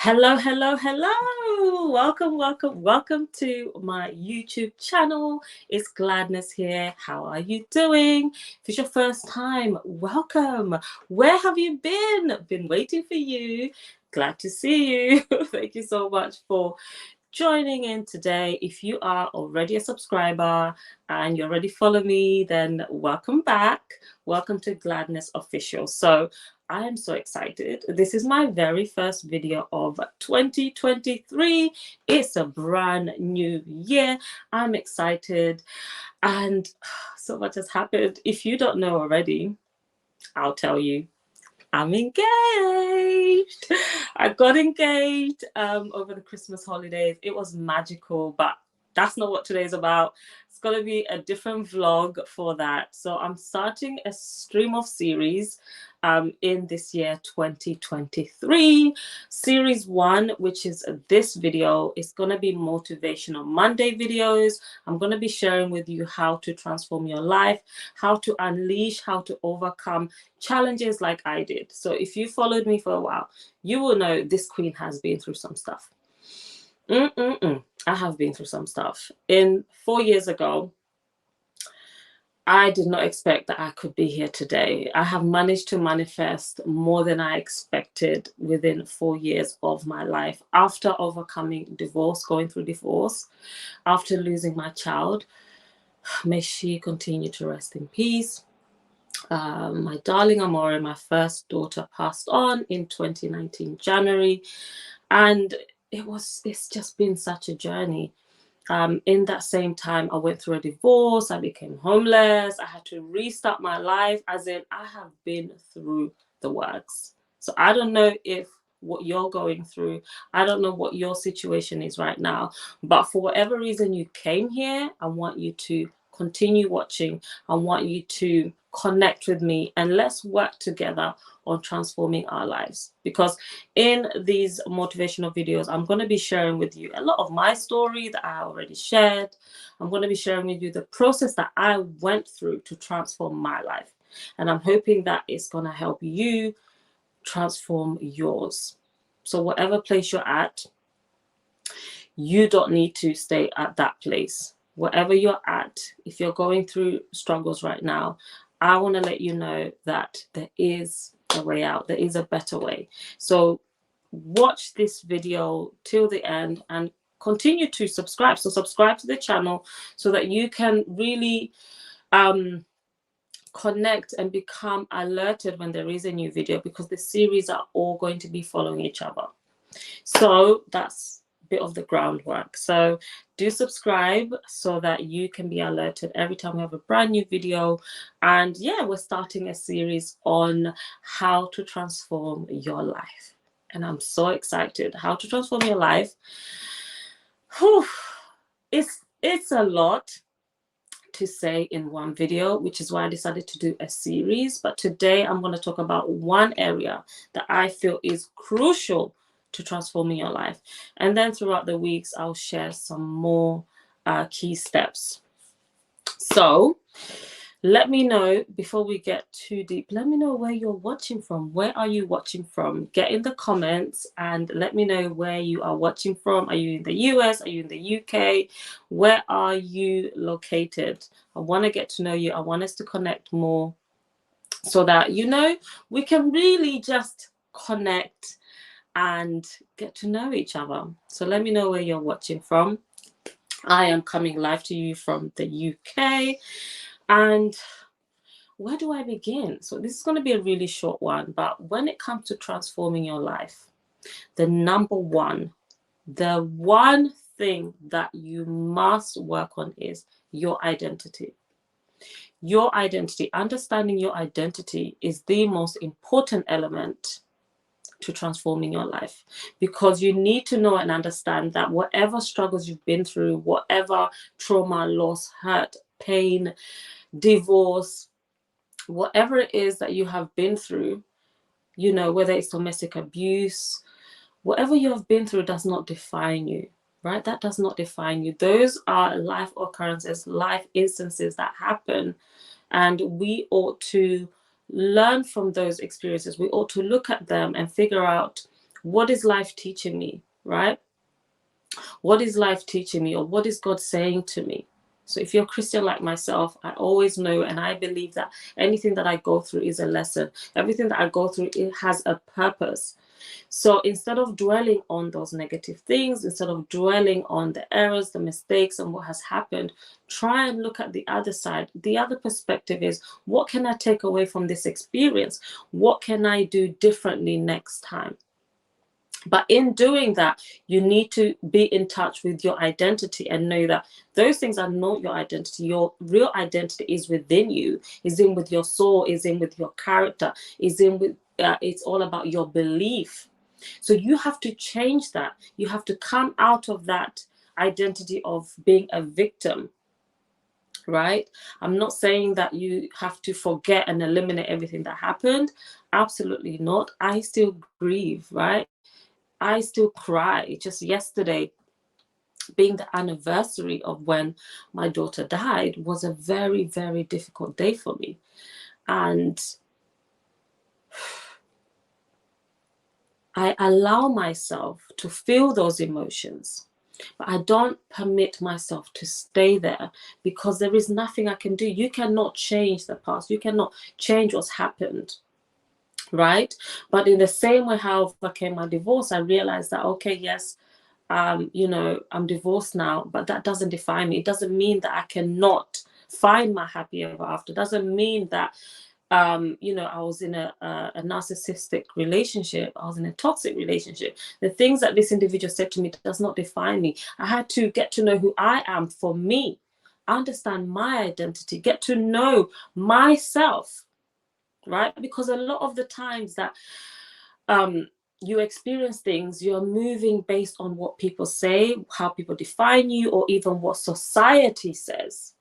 Hello, hello, hello. Welcome to my YouTube channel. It's Gladness here. How are you doing? If it's your first time, welcome. Where have you been? Been waiting for you. Glad to see you. Thank you so much for joining in today. If you are already a subscriber and you already follow me, then welcome back. Welcome to Gladness Official. So I am so excited. This is my very first video of 2023. It's a brand new year. I'm excited and so much has happened. If you don't know already, I'll tell you. I'm engaged. I got engaged over the Christmas holidays. It was magical, but that's not what today's about. It's going to be a different vlog for that. So I'm starting a stream of series in this year 2023. Series 1, which is this video, is going to be motivational Monday videos. I'm going to be sharing with you how to transform your life, how to unleash, how to overcome challenges like I did. So if you followed me for a while, you will know this queen has been through some stuff. I have been through some stuff. 4 years ago, I did not expect that I could be here today. I have managed to manifest more than I expected within 4 years of my life. After overcoming divorce, going through divorce, after losing my child, may she continue to rest in peace. My darling Amore, my first daughter, passed on in 2019 January, and it's just been such a journey. In that same time, I went through a divorce, I became homeless, I had to restart my life, as in I have been through the works. So I don't know if what you're going through, I don't know what your situation is right now, but for whatever reason you came here, I want you to continue watching. I want you to connect with me and let's work together on transforming our lives, because in these motivational videos I'm going to be sharing with you a lot of my story that I already shared. I'm going to be sharing with you the process that I went through to transform my life, and I'm hoping that it's going to help you transform yours. So whatever place you're at, you don't need to stay at that place. Wherever you're at, if you're going through struggles right now, I want to let you know that there is a way out. There is a better way. So watch this video till the end and continue to subscribe. So subscribe to the channel so that you can really connect and become alerted when there is a new video, because the series are all going to be following each other. So that's bit of the groundwork. So do subscribe so that you can be alerted every time we have a brand new video. And yeah, we're starting a series on how to transform your life, and I'm so excited. How to transform your life. Whew. It's a lot to say in one video, which is why I decided to do a series. But today I'm going to talk about one area that I feel is crucial to transforming your life, and then throughout the weeks I'll share some more key steps. So let me know, before we get too deep, let me know where you're watching from. Where are you watching from? Get in the comments and let me know where you are watching from. Are you in the US? Are you in the UK? Where are you located? I want to get to know you. I want us to connect more so that, we can really just connect and get to know each other. So let me know where you're watching from. I am coming live to you from the UK. And where do I begin? So this is going to be a really short one, but when it comes to transforming your life, the one thing that you must work on is your identity. Your identity, understanding your identity, is the most important element to transforming your life, because you need to know and understand that whatever struggles you've been through, whatever trauma, loss, hurt, pain, divorce, whatever it is that you have been through, whether it's domestic abuse, whatever you have been through does not define you, right? That does not define you. Those are life occurrences, life instances that happen, and we ought to learn from those experiences. We ought to look at them and figure out What is life teaching me, right? What is life teaching me, or what is God saying to me? So if you're a Christian like myself, I always know and I believe that anything that I go through is a lesson. Everything that I go through, it has a purpose. So instead of dwelling on those negative things, instead of dwelling on the errors, the mistakes, and what has happened, try and look at the other side. The other perspective is, what can I take away from this experience? What can I do differently next time? But in doing that, you need to be in touch with your identity and know that those things are not your identity. Your real identity is within you, is in with your soul, is in with your character, is in with, it's all about your belief. So you have to change that. You have to come out of that identity of being a victim, right? I'm not saying that you have to forget and eliminate everything that happened. Absolutely not. I still grieve, right? I still cry. Just yesterday, being the anniversary of when my daughter died, was a very, very difficult day for me. And I allow myself to feel those emotions, but I don't permit myself to stay there, because there is nothing I can do. You cannot change the past. You cannot change what's happened, right? But in the same way how I overcame my divorce, I realized that, okay, yes, you know, I'm divorced now, but that doesn't define me. It doesn't mean that I cannot find my happy ever after. It doesn't mean that, you know, I was in a narcissistic relationship. I was in a toxic relationship. The things that this individual said to me does not define me. I had to get to know who I am for me, understand my identity, get to know myself, right? Because a lot of the times that you experience things, you're moving based on what people say, how people define you, or even what society says,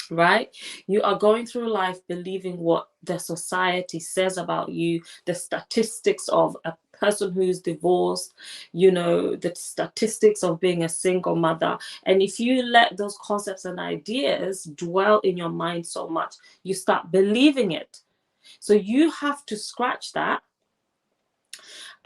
right? You are going through life believing what the society says about you, the statistics of a person who's divorced, you know, the statistics of being a single mother. And if you let those concepts and ideas dwell in your mind so much, you start believing it. So you have to scratch that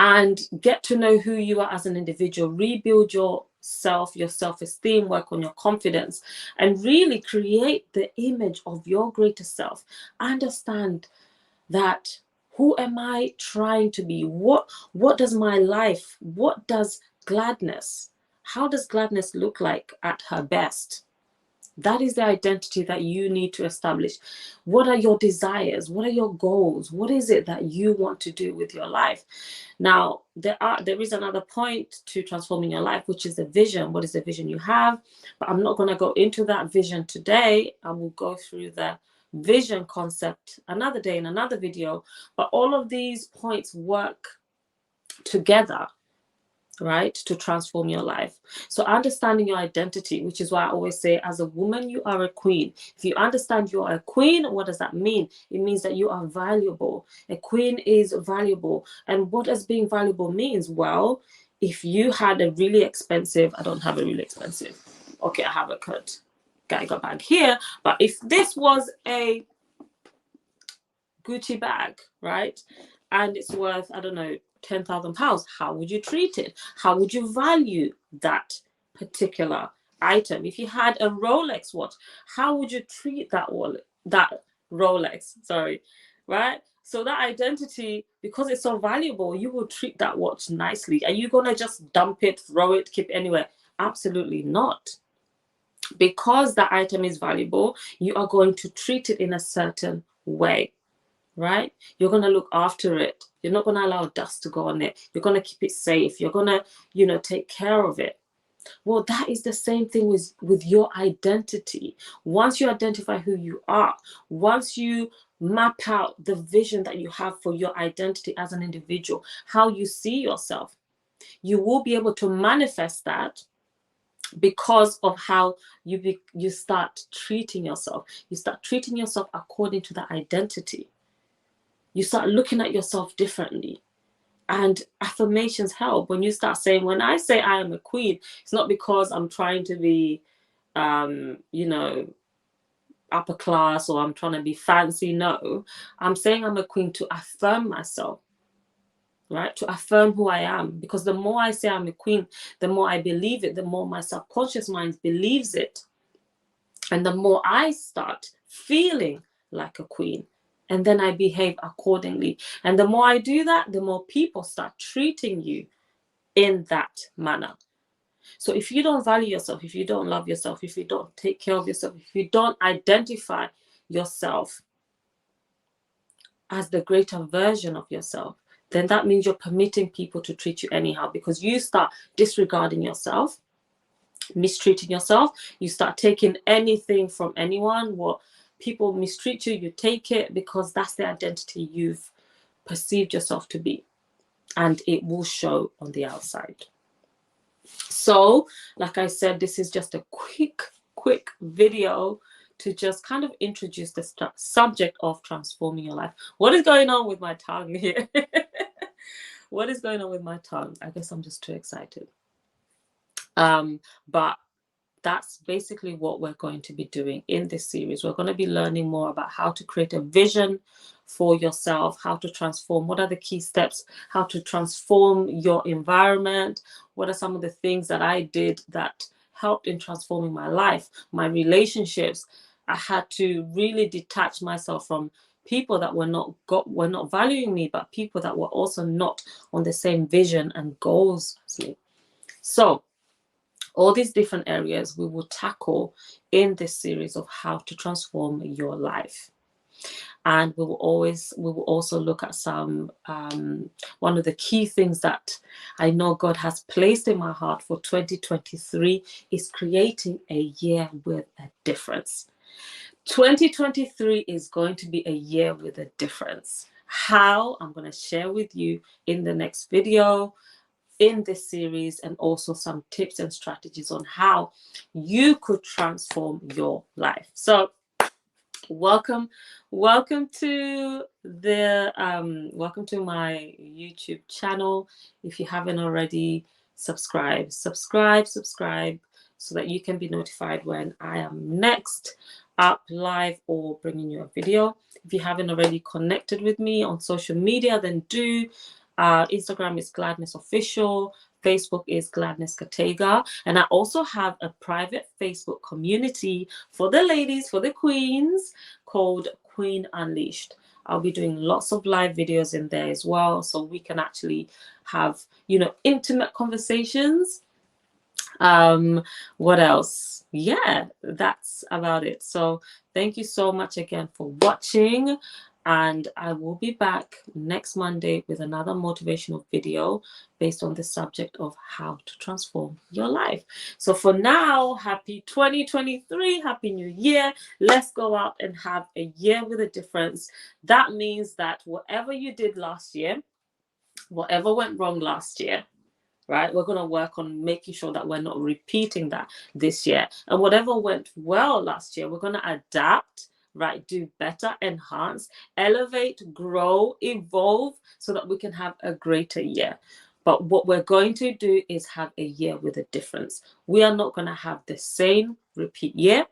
and get to know who you are as an individual, rebuild yourself, your self-esteem, work on your confidence, and really create the image of your greater self. Understand that, who am I trying to be? What does my life, what does gladness, how does gladness look like at her best? That is the identity that you need to establish. What are your desires? What are your goals? What is it that you want to do with your life? Now, there is another point to transforming your life, which is the vision. What is the vision you have? But I'm not going to go into that vision today. I will go through the vision concept another day in another video. But all of these points work together, right, to transform your life. So understanding your identity, which is why I always say, as a woman, you are a queen. If you understand you are a queen, what does that mean? It means that you are valuable. A queen is valuable. And what does being valuable means? Well, if you had a really expensive, I don't have a really expensive, okay, I have a got bag here, but if this was a Gucci bag, right, and it's worth, I don't know, £10,000, how would you treat it? How would you value that particular item? If you had a Rolex watch, how would you treat that wallet, that Rolex? Sorry, right? So that identity, because it's so valuable, you will treat that watch nicely. Are you gonna just dump it, throw it, keep it anywhere? Absolutely not. Because that item is valuable, you are going to treat it in a certain way, right? You're going to look after it. You're not going to allow dust to go on it. You're going to keep it safe. You're going to, you know, take care of it. Well, that is the same thing with your identity. Once you identify who you are, once you map out the vision that you have for your identity as an individual, how you see yourself, you will be able to manifest that, because of how you start treating yourself. You start treating yourself according to the identity. You start looking at yourself differently. And affirmations help. When you start saying, when I say I am a queen, it's not because I'm trying to be, you know, upper class, or I'm trying to be fancy. No, I'm saying I'm a queen to affirm myself. right? To affirm who I am. Because the more I say I'm a queen, the more I believe it, the more my subconscious mind believes it. And the more I start feeling like a queen, and then I behave accordingly. And the more I do that, the more people start treating you in that manner. So if you don't value yourself, if you don't love yourself, if you don't take care of yourself, if you don't identify yourself as the greater version of yourself, then that means you're permitting people to treat you anyhow, because you start disregarding yourself, mistreating yourself. You start taking anything from anyone. What people mistreat you, you take it, because that's the identity you've perceived yourself to be, and it will show on the outside. So like I said, this is just a quick video to just kind of introduce the subject of transforming your life. What is going on with my tongue here? What is going on with my tongue? I guess I'm just too excited. But that's basically what we're going to be doing in this series. We're going to be learning more about how to create a vision for yourself, how to transform, what are the key steps, how to transform your environment, what are some of the things that I did that helped in transforming my life, my relationships. I had to really detach myself from people that were not valuing me, but people that were also not on the same vision and goals as me. So all these different areas we will tackle in this series of how to transform your life. And we will also look at some one of the key things that I know God has placed in my heart for 2023 is creating a year with a difference. 2023 is going to be a year with a difference. How? I'm going to share with you in the next video in this series, and also some tips and strategies on how you could transform your life. So welcome to my YouTube channel. If you haven't already, subscribe so that you can be notified when I am next up live or bringing you a video. If you haven't already connected with me on social media, then do. Instagram is Gladness Official. Facebook is Gladness Katega. And I also have a private Facebook community for the ladies, for the queens, called Queen Unleashed. I'll be doing lots of live videos in there as well, so we can actually have, intimate conversations. What else? Yeah, that's about it. So thank you so much again for watching, and I will be back next Monday with another motivational video based on the subject of how to transform your life. So for now, happy 2023, happy new year. Let's go out and have a year with a difference. That means that whatever you did last year, whatever went wrong last year, right, we're going to work on making sure that we're not repeating that this year. And whatever went well last year, we're going to adapt, right, do better, enhance, elevate, grow, evolve, so that we can have a greater year. But what we're going to do is have a year with a difference. We are not going to have the same repeat year.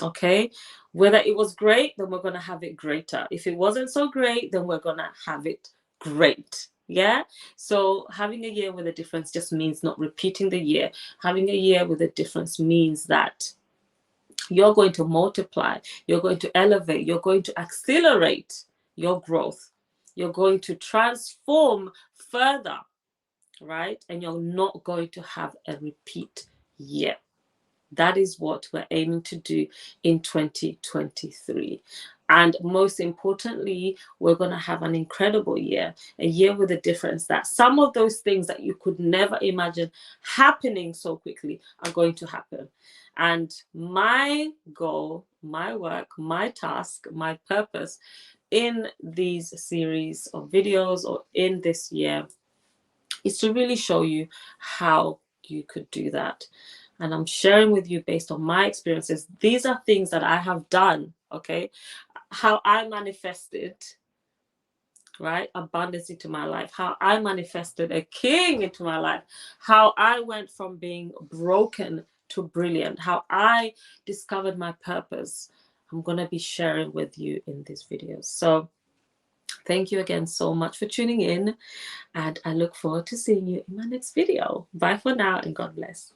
Okay, whether it was great, then we're going to have it greater. If it wasn't so great, then we're going to have it great. Yeah, so having a year with a difference just means not repeating the year. Having a year with a difference means that you're going to multiply, you're going to elevate, you're going to accelerate your growth, you're going to transform further, right? And you're not going to have a repeat year. That is what we're aiming to do in 2023. And most importantly, we're going to have an incredible year, a year with a difference, that some of those things that you could never imagine happening so quickly are going to happen. And my goal, my work, my task, my purpose in these series of videos or in this year is to really show you how you could do that. And I'm sharing with you based on my experiences. These are things that I have done, okay? How I manifested, right, abundance into my life. How I manifested a king into my life. How I went from being broken to brilliant. How I discovered my purpose. I'm going to be sharing with you in these videos. So Thank you again so much for tuning in, and I look forward to seeing you in my next video. Bye for now, and God bless.